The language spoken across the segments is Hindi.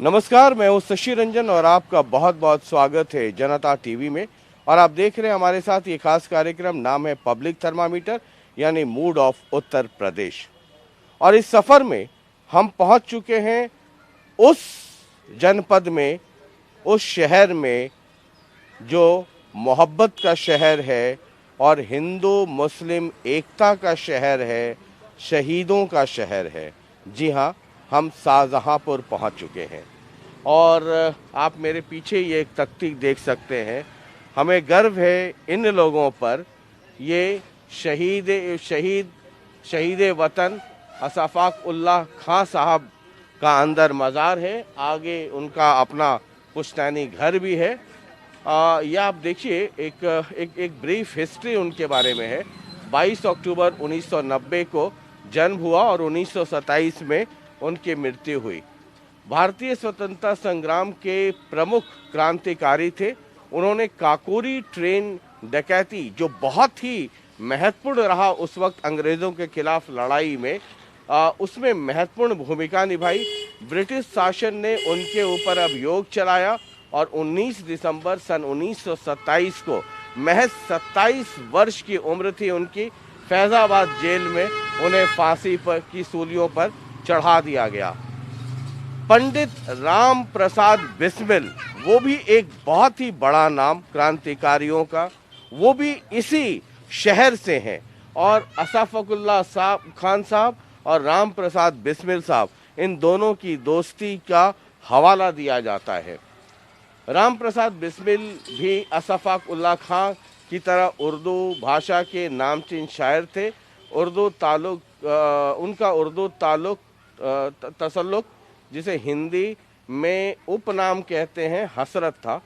नमस्कार, मैं हूं शशि रंजन और आपका बहुत बहुत स्वागत है जनता टीवी में। और आप देख रहे हैं हमारे साथ ये खास कार्यक्रम, नाम है पब्लिक थर्मामीटर यानी मूड ऑफ उत्तर प्रदेश। और इस सफर में हम पहुंच चुके हैं उस जनपद में, उस शहर में जो मोहब्बत का शहर है और हिंदू मुस्लिम एकता का शहर है, शहीदों का शहर है। जी हाँ, हम शाहजहांपुर पहुंच चुके हैं। और आप मेरे पीछे ये एक तख्ती देख सकते हैं। हमें गर्व है इन लोगों पर। ये शहीद वतन अशफाक उल्लाह खां साहब का अंदर मज़ार है। आगे उनका अपना पुश्तैनी घर भी है। यह आप देखिए, एक ब्रीफ हिस्ट्री उनके बारे में है। 22 अक्टूबर 1990 को जन्म हुआ और 1927 में उनकी मृत्यु हुई। भारतीय स्वतंत्रता संग्राम के प्रमुख क्रांतिकारी थे। उन्होंने काकोरी ट्रेन डकैती, जो बहुत ही महत्वपूर्ण रहा उस वक्त अंग्रेज़ों के खिलाफ लड़ाई में, उसमें महत्वपूर्ण भूमिका निभाई। ब्रिटिश शासन ने उनके ऊपर अभियोग चलाया और 19 दिसंबर सन 1927 को, महज 27 वर्ष की उम्र थी उनकी, फैजाबाद जेल में उन्हें फांसी पर की सूलियों पर चढ़ा दिया गया। पंडित राम प्रसाद बिस्मिल, वो भी एक बहुत ही बड़ा नाम क्रांतिकारियों का, वो भी इसी शहर से हैं। और अशफाक उल्लाह खान साहब और राम प्रसाद बिस्मिल साहब, इन दोनों की दोस्ती का हवाला दिया जाता है। राम प्रसाद बिस्मिल भी अशफाक उल्लाह खां की तरह उर्दू भाषा के नामचीन शायर थे। उनका उर्दू तसल्लुक, जिसे हिंदी में उपनाम कहते हैं, हसरत था।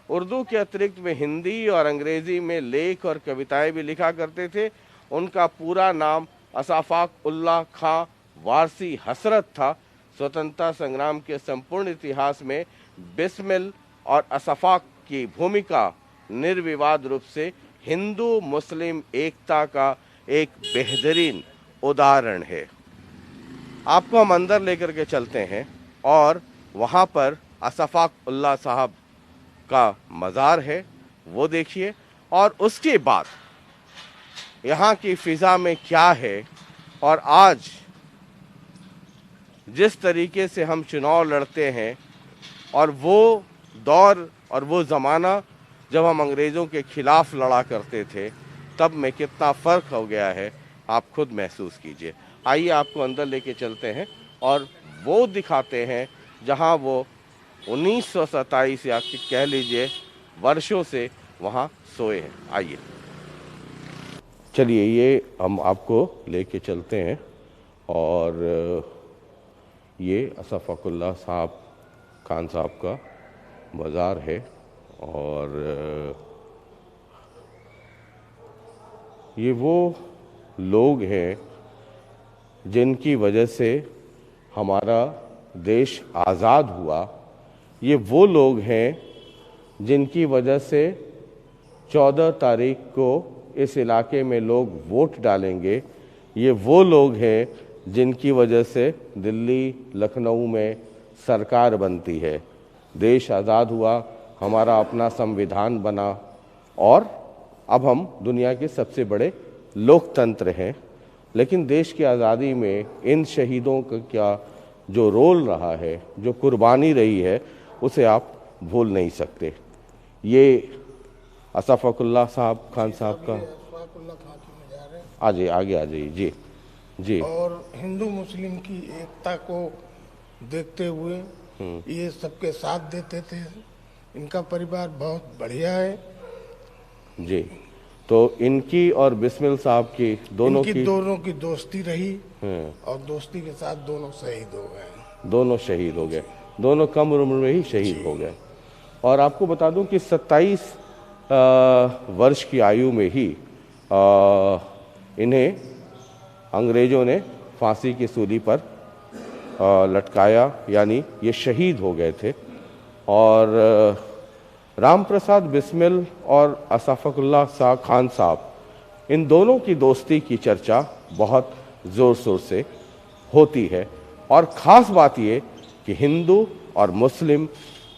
उर्दू के अतिरिक्त वे हिंदी और अंग्रेज़ी में लेख और कविताएं भी लिखा करते थे। उनका पूरा नाम अशफाक उल्लाह खां वारसी हसरत था। स्वतंत्रता संग्राम के संपूर्ण इतिहास में बिस्मिल और अशफाक की भूमिका निर्विवाद रूप से हिंदू मुस्लिम एकता का एक बेहतरीन उदाहरण है। आपको हम अंदर लेकर के चलते हैं और वहाँ पर अशफाक उल्लाह साहब का मज़ार है, वो देखिए। और उसके बाद यहाँ की फ़िज़ा में क्या है, और आज जिस तरीके से हम चुनाव लड़ते हैं, और वो दौर और वो ज़माना जब हम अंग्रेज़ों के ख़िलाफ़ लड़ा करते थे, तब में कितना फ़र्क हो गया है, आप खुद महसूस कीजिए। आइए आपको अंदर लेके चलते हैं और वो दिखाते हैं जहां वो 1927 या कह लीजिए वर्षों से वहां सोए हैं। आइए चलिए, ये हम आपको लेके चलते हैं। और ये अशफाक उल्लाह साहब खान साहब का मज़ार है। और ये वो लोग हैं जिनकी वजह से हमारा देश आज़ाद हुआ। ये वो लोग हैं जिनकी वजह से 14 तारीख को इस इलाके में लोग वोट डालेंगे। ये वो लोग हैं जिनकी वजह से दिल्ली, लखनऊ में सरकार बनती है। देश आज़ाद हुआ, हमारा अपना संविधान बना और अब हम दुनिया के सबसे बड़े लोकतंत्र हैं। लेकिन देश की आज़ादी में इन शहीदों का क्या जो रोल रहा है, जो कुर्बानी रही है, उसे आप भूल नहीं सकते। ये अशफाक उल्लाह साहब खान साहब का आगे आ जाइए। जी जी। और हिंदू मुस्लिम की एकता को देखते हुए ये सबके साथ देते थे। इनका परिवार बहुत बढ़िया है जी। तो इनकी और बिस्मिल साहब की दोनों की दोस्ती रही और दोस्ती के साथ दोनों शहीद हो गए। दोनों कम उम्र में ही शहीद हो गए। और आपको बता दूं कि 27 वर्ष की आयु में ही इन्हें अंग्रेज़ों ने फांसी की सूली पर लटकाया, यानी ये शहीद हो गए थे। और राम प्रसाद बिस्मिल और अशफाक उल्लाह खान साहब, इन दोनों की दोस्ती की चर्चा बहुत ज़ोर शोर से होती है। और ख़ास बात ये कि हिंदू और मुस्लिम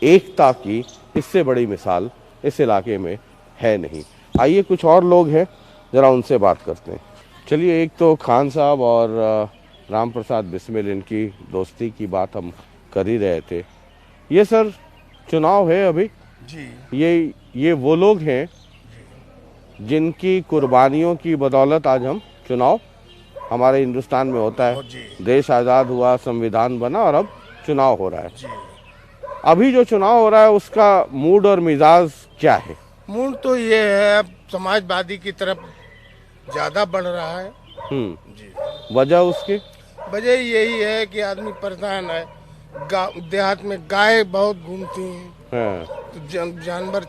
एकता की इससे बड़ी मिसाल इस इलाके में है नहीं। आइए कुछ और लोग हैं, ज़रा उनसे बात करते हैं। चलिए, एक तो खान साहब और राम प्रसाद बिस्मिल, इनकी दोस्ती की बात हम कर ही रहे थे। ये सर चुनाव है अभी जी, ये वो लोग हैं जिनकी कुर्बानियों की बदौलत आज हम चुनाव हमारे हिंदुस्तान में होता है। देश आज़ाद हुआ, संविधान बना और अब चुनाव हो रहा है। अभी जो चुनाव हो रहा है उसका मूड और मिजाज क्या है? मूड तो ये है, अब समाजवादी की तरफ ज्यादा बढ़ रहा है जी। वजह उसकी वजह यही है कि आदमी परेशान है। देहात में गाय बहुत घूमती हैं, तो जानवर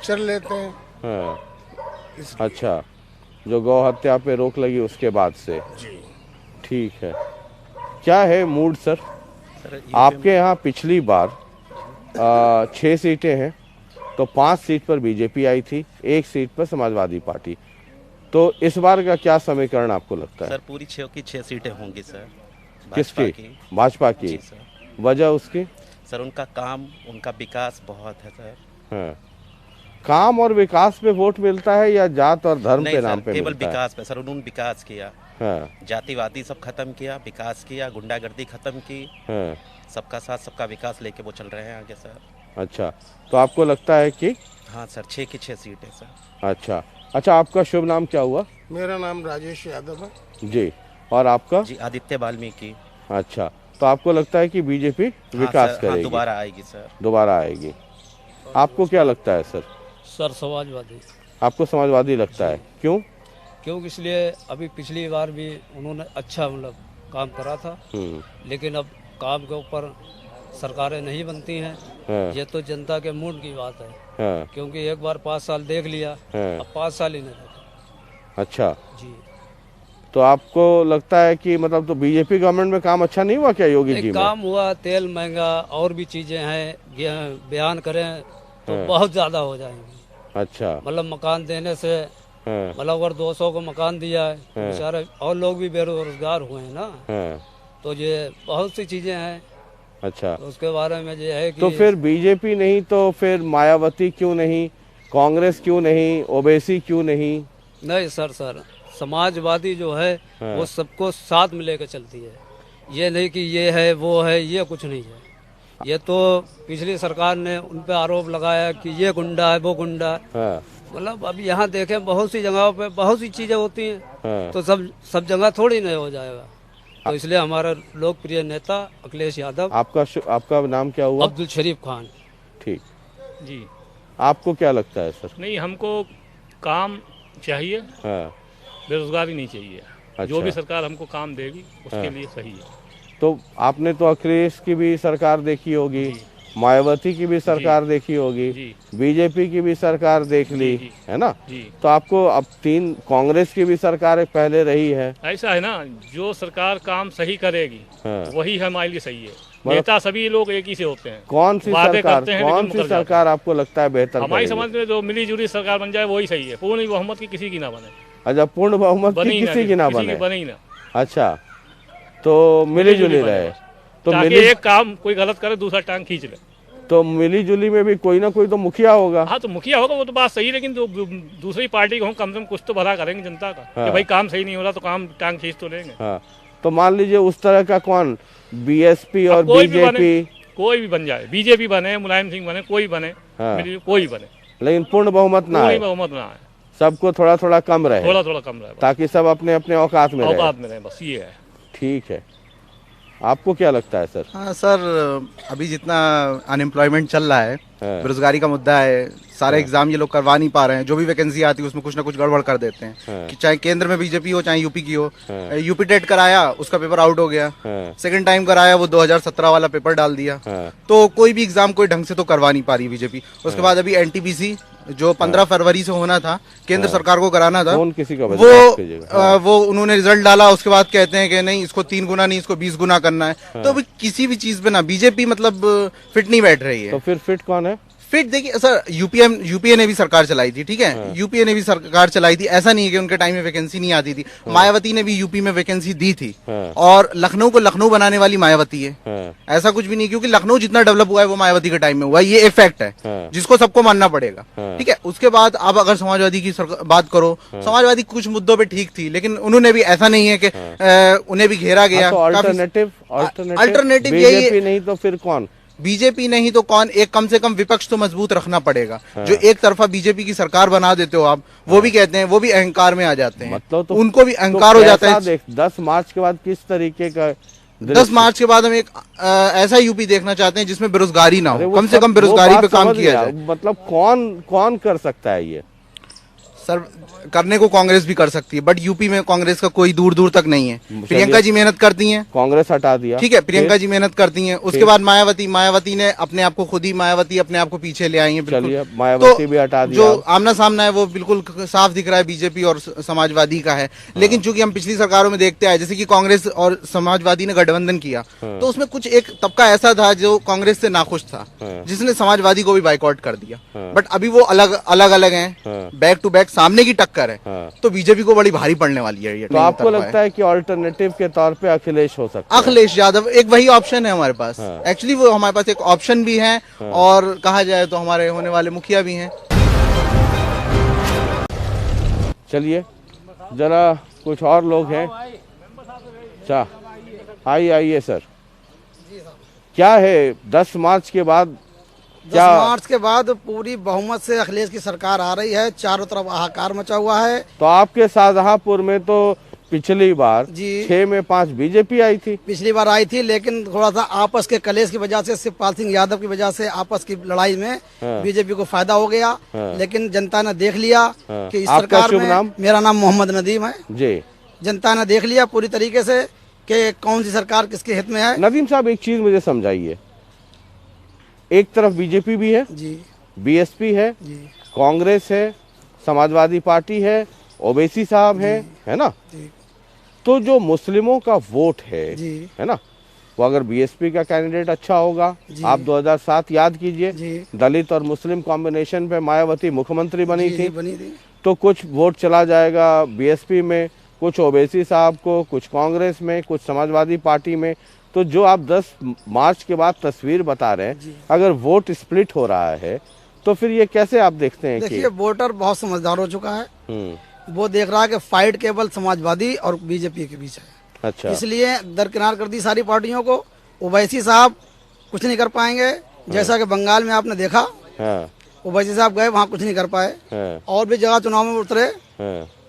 चर लेते हैं। अच्छा, जो गौ हत्या पे रोक लगी उसके बाद से जी। ठीक है। क्या है मूड सर? आपके यहाँ पिछली बार 6 सीटें हैं, तो 5 सीट पर बीजेपी आई थी, 1 सीट पर समाजवादी पार्टी। तो इस बार का क्या समीकरण आपको लगता है? सर पूरी 6 की 6 सीटें होंगी सर। किसकी? भाजपा की। जी सर। वजह उसकी? सर उनका काम, उनका विकास बहुत है सर। हाँ। काम और विकास पे वोट मिलता है या जात और धर्म पे नाम पे केवल मिलता है? विकास पे सर। उन्होंने विकास किया, हाँ। जातिवादी सब खत्म किया, विकास किया, गुंडागर्दी खत्म की। हाँ। सबका साथ सबका विकास लेके वो चल रहे हैं आगे सर। अच्छा, तो आपको लगता है कि? हाँ सर, 6 की 6 सीटें सर। अच्छा अच्छा, आपका शुभ नाम क्या हुआ? मेरा नाम राजेश यादव है जी। और आपका? जी आदित्य वाल्मीकि। अच्छा, तो आपको लगता है कि बीजेपी विकास करेगी? दोबारा आएगी सर। दोबारा आएगी। आपको क्या लगता है सर? सर समाजवादी। आपको समाजवादी लगता है, क्यों? क्योंकि इसलिए अभी पिछली बार भी उन्होंने अच्छा मतलब काम करा था, लेकिन अब काम के ऊपर सरकारें नहीं बनती हैं। हाँ। ये तो जनता के मूड की बात है। हाँ। क्योंकि एक बार 5 साल देख लिया, हाँ। अब 5 साल ही नहीं देखा। अच्छा जी। तो आपको लगता है कि मतलब तो बीजेपी गवर्नमेंट में काम अच्छा नहीं हुआ क्या योगी जी में? काम हुआ, तेल महंगा और भी चीजें हैं, बयान करें तो बहुत ज्यादा हो जाएंगी। अच्छा, मतलब मकान देने से, मतलब अगर 200 को मकान दिया है तो बेचारे और लोग भी बेरोजगार हुए हैं ना। तो ये बहुत सी चीजें हैं। अच्छा, तो उसके बारे में ये है कि तो फिर बीजेपी नहीं तो फिर मायावती क्यों नहीं, कांग्रेस क्यों नहीं, ओवैसी क्यों नहीं? नहीं सर समाजवादी जो है वो सबको साथ में लेकर चलती है। ये नहीं कि ये है वो है, ये कुछ नहीं है। ये तो पिछली सरकार ने उन पे आरोप लगाया कि ये गुंडा है वो गुंडा है। मतलब अब यहाँ देखें बहुत सी जगहों पे बहुत सी चीजें होती हैं, तो सब जगह थोड़ी नहीं हो जाएगा। तो इसलिए हमारा लोकप्रिय नेता अखिलेश यादव। आपका नाम क्या हुआ? अब्दुल शरीफ खान। ठीक जी। आपको क्या लगता है सर? नहीं, हमको काम चाहिए, बेरोजगारी नहीं चाहिए। अच्छा। जो भी सरकार हमको काम देगी उसके लिए सही है। तो आपने तो अखिलेश की भी सरकार देखी होगी, मायावती की भी सरकार देखी होगी, बीजेपी की भी सरकार देख ली है ना? तो आपको अब 3 कांग्रेस की भी सरकार पहले रही है। ऐसा है ना, जो सरकार काम सही करेगी वही हमारे लिए सही है। नेता सभी लोग एक ही से होते हैं। कौन सी सरकार आपको लगता है बेहतर? हमारी समझ में जो मिली जुली सरकार बन जाए वही सही है। पूर्ण बहुमत की किसी की ना बने। अच्छा, पूर्ण बहुमत की किसी की ना बने? बने ही ना। अच्छा, तो मिली जुली रहे। तो एक काम कोई गलत करे दूसरा टांग खींच ले। तो मिली जुली में भी कोई ना कोई तो मुखिया होगा। हाँ, तो मुखिया होगा, वो तो बात सही, लेकिन जो दूसरी पार्टी को हम कम से कम कुछ तो भला करेंगे जनता का। कि भाई काम सही नहीं हो रहा तो काम टांग खींच तो लेंगे। हाँ, तो मान लीजिए उस तरह का कौन, बीएसपी और बीजेपी, कोई भी बन जाए, बीजेपी बने, मुलायम सिंह बने, कोई बने, कोई बने, लेकिन पूर्ण बहुमत ना है। बहुमत ना है, सबको थोड़ा थोड़ा कम रहे, थोड़ा कम रहे, ताकि सब अपने अपने औकात में रहे, बस ये है। ठीक है। आपको क्या लगता है सर? हाँ सर, अभी जितना अनएम्प्लॉयमेंट चल रहा है, बेरोजगारी का मुद्दा है, सारे एग्जाम ये लोग करवा नहीं पा रहे हैं। जो भी वैकेंसी आती है उसमें कुछ ना कुछ गड़बड़ कर देते हैं। कि चाहे केंद्र में बीजेपी हो चाहे यूपी की हो। यूपी टेट कराया, उसका पेपर आउट हो गया। सेकंड टाइम कराया, वो 2017 वाला पेपर डाल दिया। तो कोई भी एग्जाम कोई ढंग से तो करवा नहीं पा रही बीजेपी। उसके बाद अभी एनटीपीसी जो 15 फरवरी से होना था, केंद्र सरकार को कराना था, वो उन्होंने रिजल्ट डाला। उसके बाद कहते हैं कि नहीं, इसको 3 गुना नहीं, इसको 20 गुना करना है। तो अभी किसी भी चीज पे ना बीजेपी मतलब फिट नहीं बैठ रही है। तो फिर फिट कौन है? फिर देखिए सर, यूपीए ने भी सरकार चलाई थी, ठीक है, यूपीए ने भी सरकार चलाई थी, ऐसा नहीं है कि उनके टाइम में वैकेंसी नहीं आती थी। मायावती ने भी यूपी में वैकेंसी दी थी, और लखनऊ को लखनऊ बनाने वाली मायावती है, ऐसा कुछ भी नहीं, क्योंकि लखनऊ जितना डेवलप हुआ है वो मायावती के टाइम में हुआ है, ये इफेक्ट है जिसको सबको मानना पड़ेगा, ठीक है। उसके बाद अब अगर समाजवादी की बात करो, समाजवादी कुछ मुद्दों पे ठीक थी, लेकिन उन्होंने भी, ऐसा नहीं है कि उन्हें भी घेरा गया। तो अल्टरनेटिव यही बीजेपी नहीं तो फिर कौन? बीजेपी नहीं तो कौन? एक कम से कम विपक्ष तो मजबूत रखना पड़ेगा। जो एक तरफा बीजेपी की सरकार बना देते हो आप, वो भी कहते हैं, वो भी अहंकार में आ जाते हैं, मतलब तो उनको भी अहंकार हो जाता है। 10 मार्च के बाद किस तरीके का 10 मार्च के बाद हम एक ऐसा यूपी देखना चाहते हैं जिसमें बेरोजगारी ना हो, कम से कम बेरोजगारी पे काम किया जाए। मतलब कौन कर सकता है ये? सर, करने को कांग्रेस भी कर सकती है, बट यूपी में कांग्रेस का कोई दूर दूर तक नहीं है। प्रियंका जी मेहनत करती हैं, कांग्रेस हटा दिया, ठीक है, प्रियंका जी मेहनत करती हैं। उसके बाद मायावती ने अपने आप को खुद ही, मायावती अपने आप को पीछे ले आई है। चलिए, मायावती भी हटा दिया। जो आमना सामना है वो बिल्कुल साफ दिख रहा है, बीजेपी और समाजवादी का है। लेकिन चूंकि हम पिछली सरकारों में देखते आए, जैसे कि कांग्रेस और समाजवादी ने गठबंधन किया, तो उसमें कुछ एक तबका ऐसा था जो कांग्रेस से नाखुश था, जिसने समाजवादी को भी बाइकआउट कर दिया। बट अभी वो अलग हैं, बैक टू बैक सामने की टक्कर है, तो बीजेपी को बड़ी भारी पड़ने वाली है ये। तो आपको लगता है कि अल्टरनेटिव के तौर पे अखिलेश हो सकता है? अखिलेश यादव एक वही ऑप्शन है हमारे पास। एक्चुअली वो हमारे पास एक ऑप्शन भी है, और कहा जाए तो हमारे होने वाले मुखिया भी हैं। चलिए, जरा कुछ और लोग हैं। अच्छा, आइए सर, क्या है 10 मार्च के बाद? 10 मार्च के बाद पूरी बहुमत से अखिलेश की सरकार आ रही है, चारों तरफ हाहाकार मचा हुआ है। तो आपके शाहजहांपुर में तो पिछली बार 6 में 5 बीजेपी आई थी, पिछली बार आई थी, लेकिन थोड़ा सा आपस के कलेश की वजह से, शिवपाल सिंह यादव की वजह से आपस की लड़ाई में बीजेपी को फायदा हो गया। लेकिन जनता ने देख लिया कि इस सरकार में, मेरा नाम मोहम्मद नदीम है जी, जनता ने देख लिया पूरी तरीके से कि कौन सी सरकार किसके हित में है। नदीम साहब, एक चीज मुझे समझाइए, एक तरफ बीजेपी भी है जी, बीएसपी है जी, कांग्रेस है, समाजवादी पार्टी है, ओवैसी साहब है ना जी। तो जो मुस्लिमों का वोट है ना, वो अगर बीएसपी का कैंडिडेट अच्छा होगा, आप 2007 याद कीजिए, दलित और मुस्लिम कॉम्बिनेशन पे मायावती मुख्यमंत्री बनी थी, तो कुछ वोट चला जाएगा बीएसपी में, कुछ ओवैसी साहब को, कुछ कांग्रेस में, कुछ समाजवादी पार्टी में। तो जो आप 10 मार्च के बाद तस्वीर बता रहे हैं, अगर वोट स्प्लिट हो रहा है, तो फिर ये कैसे आप देखते हैं? देखिए, वोटर बहुत समझदार हो चुका है, वो देख रहा है कि फाइट केवल समाजवादी और बीजेपी के बीच है। अच्छा, इसलिए दरकिनार कर दी सारी पार्टियों को। ओवैसी साहब कुछ नहीं कर पाएंगे, जैसा कि बंगाल में आपने देखा, ओवैसी साहब गए वहाँ कुछ नहीं कर पाए। और भी जगह चुनाव में उतरे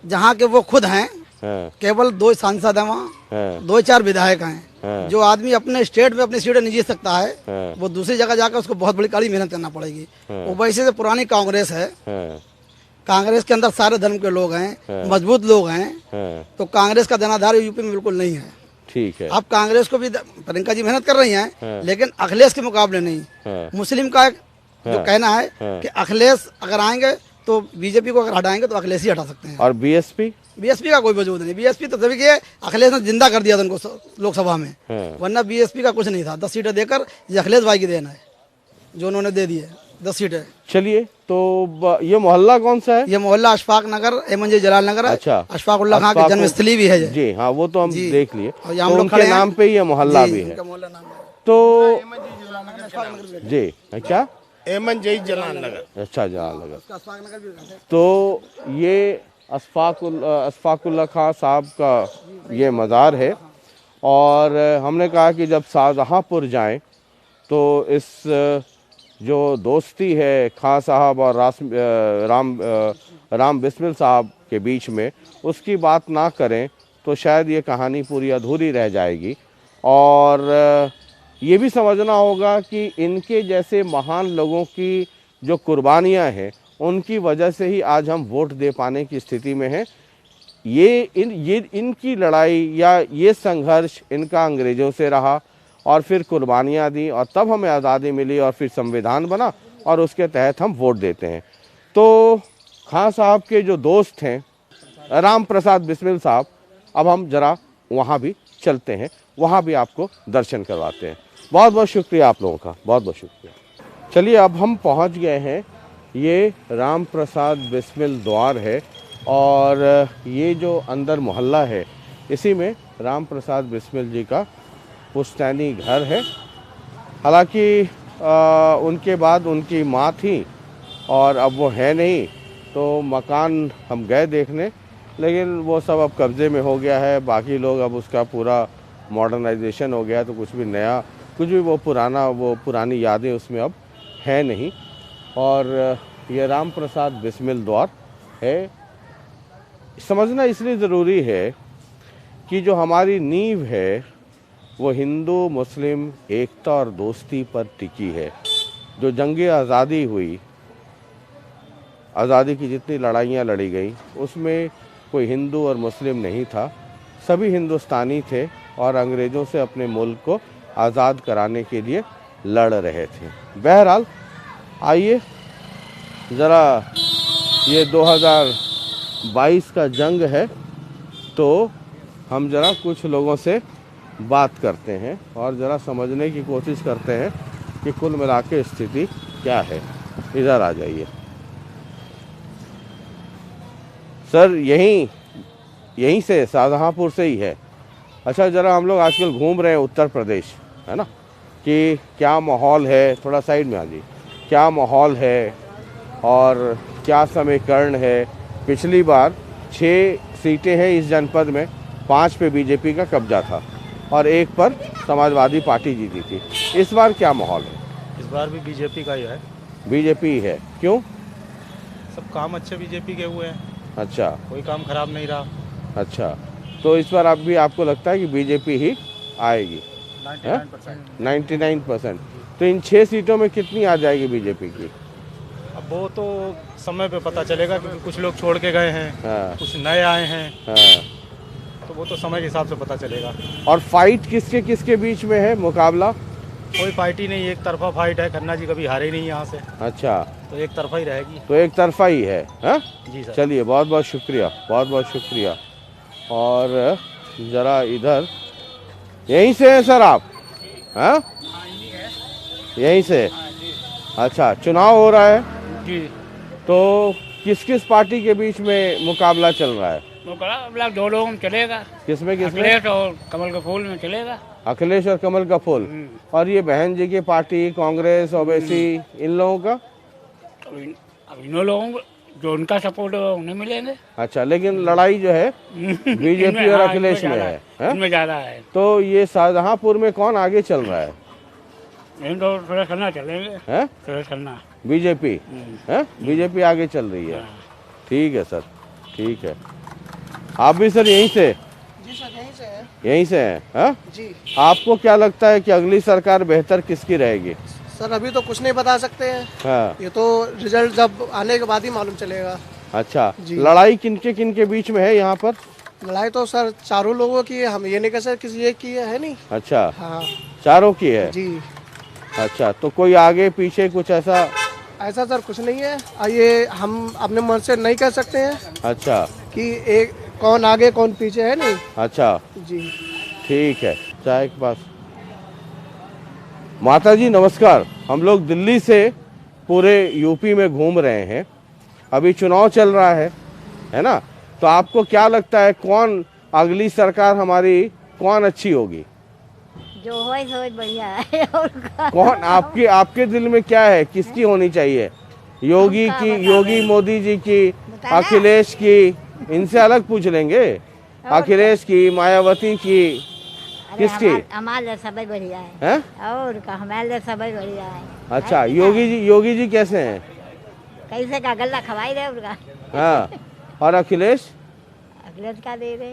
जहाँ के वो खुद हैं, केवल 2 सांसद हैं वहाँ, 2-4 विधायक हैं। जो आदमी अपने स्टेट में अपनी सीटें नहीं जीत सकता है, वो दूसरी जगह जाकर उसको बहुत बड़ी कड़ी मेहनत करना पड़ेगी। ओवैसी से पुरानी कांग्रेस है, कांग्रेस के अंदर सारे धर्म के लोग हैं, मजबूत लोग हैं, तो कांग्रेस का जनाधार यूपी में बिल्कुल नहीं है। ठीक है, अब कांग्रेस को भी प्रियंका जी मेहनत कर रही हैं, लेकिन अखिलेश के मुकाबले नहीं। मुस्लिम का जो कहना है कि अखिलेश अगर आएंगे तो बीजेपी को अगर हटाएंगे तो अखिलेश ही हटा सकते हैं। और बीएसपी का कोई वजूद नहीं। बीएसपी तो तभी कि अखिलेश ने जिंदा कर दिया था उनको लोकसभा में, वरना बीएसपी का कुछ नहीं था। 10 सीटें देकर ये अखिलेश भाई की देन है जो उन्होंने दे दी है, 10 सीटें। चलिए, तो ये मोहल्ला कौन सा है? ये मोहल्ला अशफाक नगर, एमन जी जलाल नगर है। अच्छा, अशफाक उल्लाह खां की जन्मस्थली भी है जी। हाँ, वो तो हम देख लिए, तो उनके नाम पे ये मोहल्ला भी है। तो जी, क्या एमन जी जलाल नगर। अच्छा, जलाल नगर। तो ये अशफाकुल्लाह खां साहब का ये मज़ार है, और हमने कहा कि जब शाहजहांपुर जाएं तो इस जो दोस्ती है खां साहब और राम बिस्मिल साहब के बीच में, उसकी बात ना करें तो शायद ये कहानी पूरी अधूरी रह जाएगी। और ये भी समझना होगा कि इनके जैसे महान लोगों की जो कुर्बानियां हैं, उनकी वजह से ही आज हम वोट दे पाने की स्थिति में हैं। इनकी लड़ाई या ये संघर्ष इनका अंग्रेज़ों से रहा, और फिर कुर्बानियाँ दी, और तब हमें आज़ादी मिली, और फिर संविधान बना, और उसके तहत हम वोट देते हैं। तो खां साहब के जो दोस्त हैं राम प्रसाद बिस्मिल साहब, अब हम ज़रा वहाँ भी चलते हैं, वहाँ भी आपको दर्शन करवाते हैं। बहुत बहुत शुक्रिया आप लोगों का, बहुत बहुत शुक्रिया। चलिए अब हम पहुंच गए हैं, ये राम प्रसाद बिस्मिल द्वार है और ये जो अंदर मोहल्ला है इसी में राम प्रसाद बिस्मिल जी का पुश्तैनी घर है। हालांकि उनके बाद उनकी माँ थी और अब वो है नहीं, तो मकान हम गए देखने, लेकिन वो सब अब कब्ज़े में हो गया है। बाकी लोग अब उसका पूरा मॉडर्नाइजेशन हो गया, तो कुछ भी नया, कुछ भी वो पुरानी यादें उसमें अब है नहीं। और ये राम प्रसाद बिस्मिल द्वार है। समझना इसलिए ज़रूरी है कि जो हमारी नींव है वो हिंदू मुस्लिम एकता और दोस्ती पर टिकी है। जो जंग आज़ादी हुई, आज़ादी की जितनी लड़ाइयाँ लड़ी गई, उसमें कोई हिंदू और मुस्लिम नहीं था, सभी हिंदुस्तानी थे और अंग्रेज़ों से अपने मुल्क को आज़ाद कराने के लिए लड़ रहे थे। बहरहाल आइए ज़रा, ये 2022 का जंग है, तो हम ज़रा कुछ लोगों से बात करते हैं और ज़रा समझने की कोशिश करते हैं कि कुल मिला के स्थिति क्या है। इधर आ जाइए सर, यहीं से शाहजहाँपुर से ही है। अच्छा, ज़रा हम लोग आजकल घूम रहे हैं उत्तर प्रदेश, है ना, कि क्या माहौल है, थोड़ा साइड में आ जाइए, क्या माहौल है और क्या समीकरण है। पिछली बार 6 सीटें हैं इस जनपद में, 5 पे बीजेपी का कब्जा था और 1 पर समाजवादी पार्टी जीती थी। इस बार क्या माहौल है? इस बार भी बीजेपी का ही है। बीजेपी है, क्यों? सब काम अच्छे बीजेपी के हुए हैं। अच्छा, कोई काम खराब नहीं रहा। अच्छा, तो इस बार अब भी आपको लगता है कि बीजेपी ही आएगी? 99%। तो इन 6 सीटों में कितनी आ जाएगी बीजेपी की? अब वो तो समय पे पता चलेगा, क्योंकि कुछ लोग छोड़ के गए हैं, हाँ, कुछ नए आए हैं, हाँ। तो वो तो समय के हिसाब से पता चलेगा। और फाइट किसके किसके बीच में है, मुकाबला? कोई पार्टी नहीं, एक तरफा फाइट है। खन्ना जी कभी हारे नहीं यहाँ से, अच्छा, तो एक तरफा ही रहेगी। तो एक तरफा ही है, हाँ? जी सर। चलिए, बहुत बहुत शुक्रिया, बहुत बहुत शुक्रिया। और ज़रा इधर, यहीं से हैं सर आप? हाँ, यहीं से। अच्छा, चुनाव हो रहा है जी। तो किस किस पार्टी के बीच में मुकाबला चल रहा है? मुकाबला 2 लोगों में चलेगा, किसमें? अखिलेश और कमल का फूल में चलेगा। अखिलेश और कमल का फूल। और ये बहन जी की पार्टी कांग्रेस, ओवैसी, इन लोगों का? अब इन लोगों को जो उनका सपोर्ट है उन्हें मिलेंगे। अच्छा, लेकिन लड़ाई जो है बीजेपी और अखिलेश में है, इनमें ज़्यादा है। तो ये शाहजहाँपुर में कौन आगे चल रहा है? इन तो सुरेश खन्ना चलेंगे। हैं? सुरेश खन्ना, बीजेपी है, बीजेपी आगे चल रही है। ठीक है सर, ठीक है। आप भी सर यहीं से? जी सर, यहीं से है। यहीं से हैं? हाँ? जी आपको क्या लगता है कि अगली सरकार बेहतर किसकी रहेगी? सर, अभी तो कुछ नहीं बता सकते हैं, हाँ, ये तो रिजल्ट जब आने के बाद ही मालूम चलेगा। अच्छा, जी। लड़ाई किनके बीच में है यहाँ पर? लड़ाई तो सर चारों लोगों की है, हम ये नहीं कह सकते किसी एक की है नहीं। अच्छा, हाँ चारों की है। जी। अच्छा, तो कोई आगे पीछे कुछ ऐसा? ऐसा सर कुछ नहीं है, ये हम अपने मन से नहीं कह सकते हैं अच्छा, कि एक कौन आगे कौन पीछे है नहीं। अच्छा, जी ठीक है। चाय के पास। माता जी नमस्कार। हम लोग दिल्ली से पूरे यूपी में घूम रहे हैं, अभी चुनाव चल रहा है ना, तो आपको क्या लगता है कौन अगली सरकार हमारी कौन अच्छी होगी? जो हो सो बढ़िया है। और कौन आपके दिल में क्या है, किसकी होनी चाहिए? योगी की, योगी मोदी जी की, अखिलेश की? इनसे अलग पूछ लेंगे। अखिलेश की, मायावती की, किसकी? हमारे सब बढ़िया है, हैं? और हमारे सब बढ़िया है। अच्छा, योगी जी कैसे हैं? कैसे का गला खवाई रहे उनका। हाँ, और अखिलेश? अखिलेश का दे रहे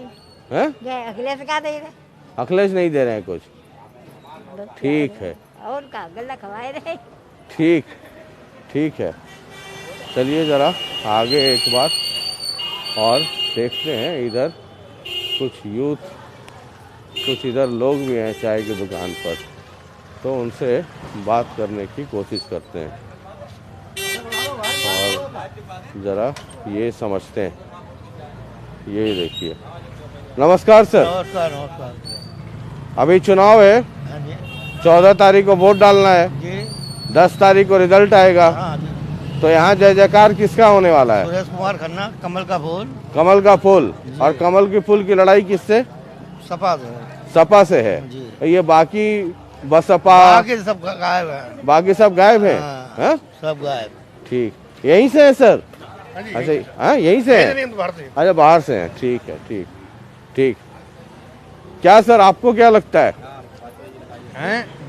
हैं? अखिलेश का दे रहे, अखिलेश नहीं दे रहे हैं कुछ। ठीक है, और का गला खवाए रहे। ठीक है। चलिए ज़रा आगे एक बार और देखते हैं। इधर कुछ यूथ, कुछ इधर लोग भी हैं चाय की दुकान पर, तो उनसे बात करने की कोशिश करते हैं और ज़रा ये समझते हैं। ये देखिए। नमस्कार सर। नमस्कार। अभी चुनाव है, 14 तारीख को वोट डालना है, 10 तारीख को रिजल्ट आएगा। तो यहाँ जय जयकार किसका होने वाला है? सुरेश कुमार खन्ना, कमल का फूल। कमल का फूल। और कमल के फूल की लड़ाई किससे? सपा से। सपा से है। ये बाकी बसपा बाकी सब गायब है। बाकी सब गायब है। हाँ? सब गायब। ठीक, यहीं से है सर? अच्छा, हाँ यहीं से है। अच्छा, बाहर से है। ठीक है, ठीक ठीक। क्या सर आपको क्या लगता है?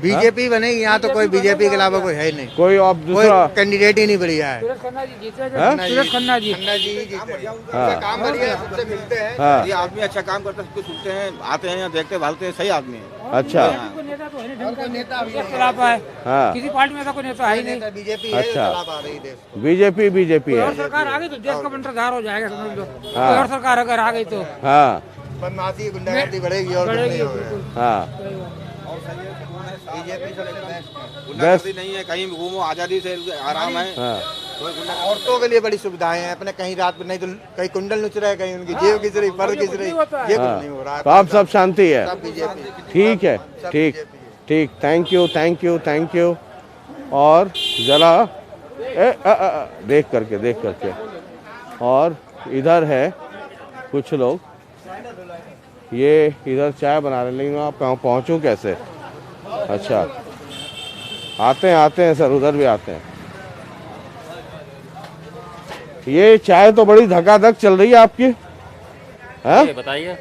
बीजेपी बनेगी यहाँ तो, कोई बीजेपी के अलावा कोई है नहीं। कोई अब दूसरा कैंडिडेट ही नहीं बढ़िया है। सूरज खन्ना जी जीते। खन्ना जी काम बढ़िया है, सबसे मिलते हैं। हाँ। ये आदमी अच्छा काम करता है, सबको सुनते हैं, आते हैं, देखते भालते हैं, सही आदमी है। अच्छा। नेता तो है नहीं, नेता खिलाफ है। हाँ। किसी पार्टी में ऐसा कोई नेता है ही नहीं। बीजेपी अच्छा। है। बीजेपी है। और सरकार आ गई तो देश का बंटवारा हो जाएगा, समझ लो। कोई और सरकार अगर आ गई तो हाँ बदमाशी गुंडागर्दी बढ़ेगी और कुछ नहीं होगा। हाँ बीजेपी गुंडागर्दी नहीं है, कहीं घूमो आजादी से, आराम है। हाँ। औरतों के लिए बड़ी सुविधाएं हैं, अपने कहीं रात में नहीं तो कहीं कुंडल नुच रहे, कहीं उनकी जेब खिंच रही, पर्स खिंच रही, ये कुछ नहीं हो रहा। तो अब सब शांति है। सब बीजेपी। ठीक है, ठीक ठीक। Thank you. और जरा देख करके। और इधर है कुछ लोग, ये इधर चाय बना रहे हैं, लेकिन आप पहुँचूँ कैसे? अच्छा, आते हैं सर, उधर भी आते हैं। ये चाय तो बड़ी धकाधक चल रही है आपकी, है? बताइए।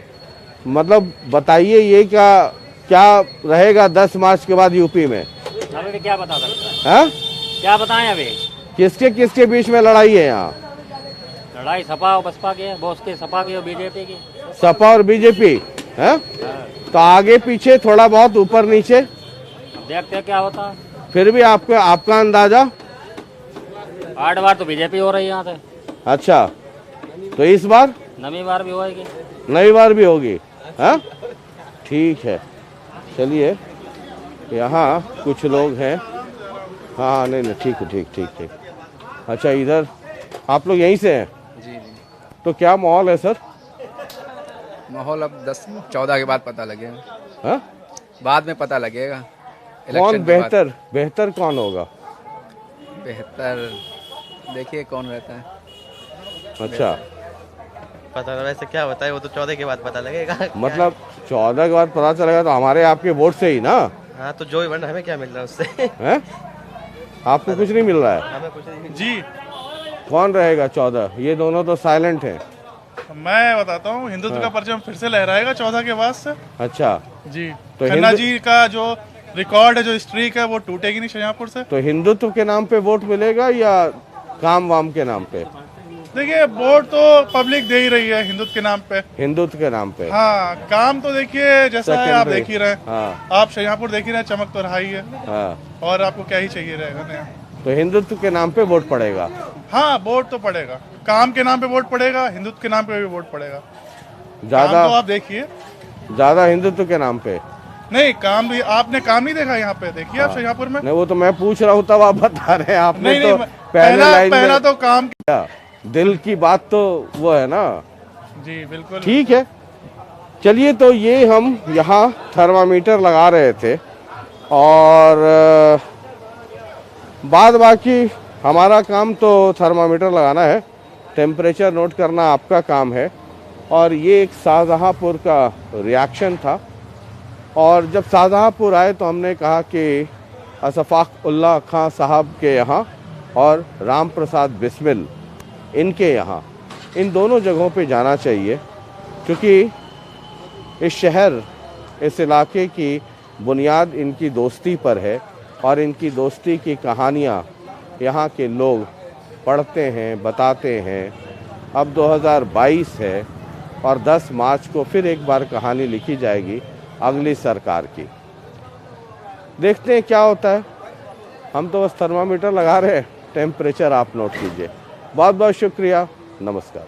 मतलब बताइए, ये क्या रहेगा 10 मार्च के बाद यूपी में? अभी क्या बता सकते हैं? क्या बताएं अभी? किसके बीच में लड़ाई है यहाँ? लड़ाई सपा और बसपा की है, बॉस के सपा की और बीजेपी की। सपा और बीजेपी है? तो आगे पीछे थोड़ा बहुत ऊपर नीचे देखते हैं क्या होता है। फिर भी आपका अंदाजा? 8 बार तो बीजेपी हो रही है यहाँ से। अच्छा, तो इस बार नवी बार भी होगी। नई बार भी होगी। हाँ ठीक है, चलिए। यहाँ कुछ लोग हैं। हाँ नहीं ठीक। अच्छा, इधर आप लोग यहीं से हैं? जी। तो क्या माहौल है सर? माहौल अब 10-14 के बाद पता लगेगा। हाँ? बाद में पता लगेगा। कौन बेहतर कौन होगा? बेहतर देखिए कौन रहता है। अच्छा, पता वैसे क्या बताए, वो तो 14 के बाद पता लगेगा। मतलब 14 के बाद पता चलेगा। तो हमारे आपके वोट से ही ना? हाँ, तो जो भी बन रहा है, हमें क्या मिल रहा है उससे? हैं? आपको कुछ नहीं मिल रहा है? हमें कुछ नहीं। जी, कौन रहेगा 14? ये दोनों तो साइलेंट हैं। मैं बताता हूँ, हिंदुत्व का परचम फिर से लहराएगा 14 के बाद से। अच्छा, जी, तो खन्ना जी का जो रिकॉर्ड है, जो स्ट्रीक है, वो टूटेगी नहीं शाहजहाँपुर से। तो हिंदुत्व के नाम पे वोट मिलेगा या काम वाम के नाम पे? देखिए, वोट तो पब्लिक दे ही रही है हिंदुत्व के नाम पे। हिंदुत्व के नाम पे? हाँ, काम तो देखिए जैसा है, आप देख ही रहे हैं। हाँ। आप शाहजहाँपुर देख ही रहे हैं, चमक तो रहा ही है। हाँ। और आपको क्या ही चाहिए रहेगा नया? तो हिंदुत्व के नाम पे वोट पड़ेगा? हाँ, वोट तो पड़ेगा। काम के नाम पे वोट पड़ेगा, हिंदुत्व के नाम पे भी वोट पड़ेगा। ज्यादा तो आप देखिए, ज्यादा हिंदुत्व के नाम पे नहीं, काम भी आपने काम नहीं देखा यहाँ पे? देखिए आप शाहजहाँपुर में। नहीं, वो तो मैं पूछ रहा हूँ, तब आप बता रहे हैं। आपने नहीं, तो नहीं, पहला तो काम दिल की बात तो वो है ना। जी बिल्कुल ठीक है, चलिए। तो ये हम यहाँ थर्मामीटर लगा रहे थे, और बाद बाकी हमारा काम तो थर्मामीटर लगाना है, टेम्परेचर नोट करना आपका काम है। और ये एक शाहजहाँपुर का रिएक्शन था। और जब शाहजहाँपुर आए तो हमने कहा कि अशफाक उल्लाह खां साहब के यहाँ और राम प्रसाद बिस्मिल इनके यहाँ, इन दोनों जगहों पे जाना चाहिए, क्योंकि इस शहर, इस इलाके की बुनियाद इनकी दोस्ती पर है। और इनकी दोस्ती की कहानियाँ यहाँ के लोग पढ़ते हैं, बताते हैं। अब 2022 है और 10 मार्च को फिर एक बार कहानी लिखी जाएगी अगली सरकार की। देखते हैं क्या होता है। हम तो बस थर्मामीटर लगा रहे हैं, टेम्परेचर आप नोट कीजिए। बहुत बहुत शुक्रिया, नमस्कार।